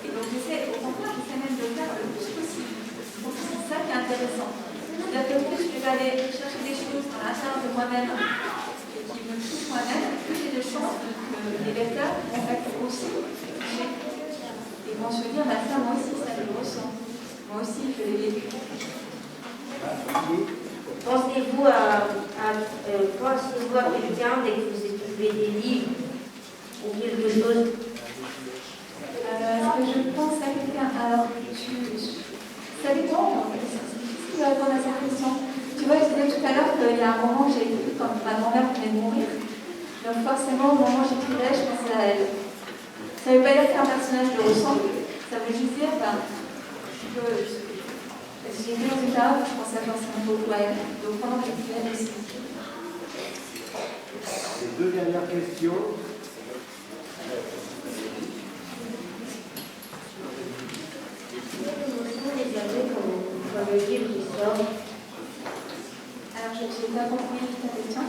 [SPEAKER 2] Et donc au contraire, j'essaie même de le faire le plus possible. Donc c'est ça qui est intéressant. C'est-à-dire que plus je vais aller chercher des choses à l'intérieur de moi-même, et qui me touchent moi-même, plus j'ai de chances que les lecteurs vont être aussi touchés. Et vont se dire, bah ça, moi aussi, ça je le ressens. Moi aussi, je l'ai vécu.
[SPEAKER 6] Pensez-vous à quelqu'un dès que vous écrivez des livres ou quelque chose?
[SPEAKER 2] Je pense à quelqu'un. Alors, ça dépend. C'est difficile de répondre à cette question. Tu vois, je disais tout à l'heure qu'il y a un moment que j'ai écrit quand ma grand-mère venait de mourir. Donc forcément, au moment où j'écrivais, je pensais à elle. Ça ne veut pas dire qu'un personnage le ressent. Ça veut juste dire, j'ai vu dans une période où je pensais forcément beaucoup à elle. Donc pendant que j'écrivais aussi.
[SPEAKER 5] Les deux dernières questions.
[SPEAKER 6] Quand le livre sort,
[SPEAKER 2] Alors, je n'ai pas compris ta question.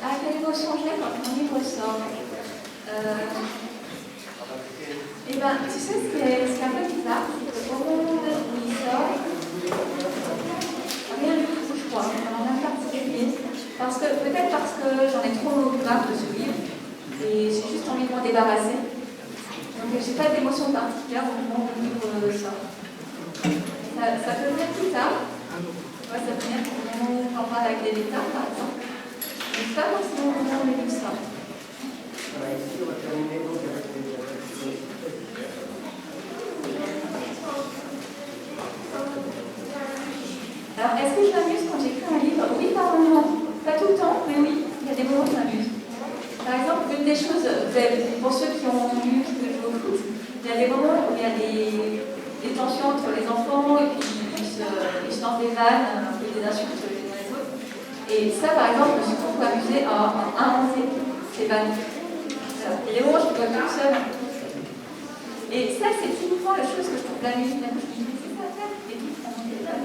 [SPEAKER 2] Ah, quelle émotion j'ai quand mon livre sort? Eh bien, tu sais, ce qui est un peu bizarre, c'est qu'au moment où il sort, rien ne me touche, quoi. Alors, même particulier. Peut-être parce que j'en ai trop marre de ce livre, et j'ai juste envie de m'en débarrasser. Donc, j'ai pas d'émotion particulière au moment où le livre sort. Ça peut venir plus tard. Ouais, ça peut venir au moment où j'en parle avec des lecteurs, par exemple. Mais pas forcément au moment où le livre sort.
[SPEAKER 5] Ici, on va terminer donc avec les
[SPEAKER 2] Alors, est-ce que je m'amuse quand j'écris un livre? Oui, par moments. Pas tout le temps, mais oui, il y a des moments où je m'amuse. Par exemple, une des choses, pour ceux qui ont lu qui jouent au foot, il y a des moments où il y a des tensions entre les enfants et puis ils se lancent des vannes, un peu des insultes les uns les autres. Et ça, par exemple, je me suis beaucoup amusée à inventer ces vannes. Il y a des moments où je peux pas tout seul. Et ça, c'est typiquement la chose que je trouve de la musique. Je me dis, mais c'est ça à faire. Et puis, on est là,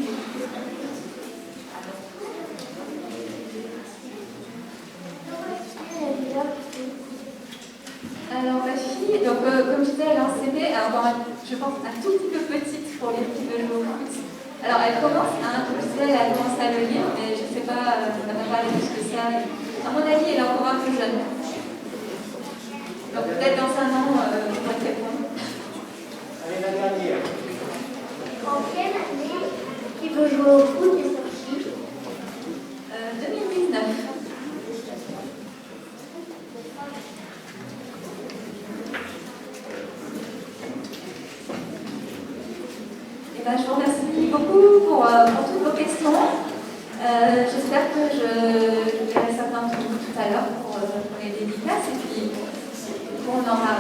[SPEAKER 2] Alors ma fille, donc comme je disais, elle est en CP, alors je pense un tout petit peu petite pour lire qui veut jouer au foot. Alors elle commence, comme je disais, elle a commencé à le lire, mais je ne sais pas, elle n'a pas allé plus que ça. À mon avis, elle est encore un peu jeune. Donc peut-être dans un an, je pourrais te répondre.
[SPEAKER 5] Allez, la dernière.
[SPEAKER 4] En quelle année qui veut jouer au foot est sorti?
[SPEAKER 2] 2019. Je vous remercie beaucoup pour toutes vos questions. J'espère que je verrai certains d'entre vous tout à l'heure pour les dédicaces et puis on aura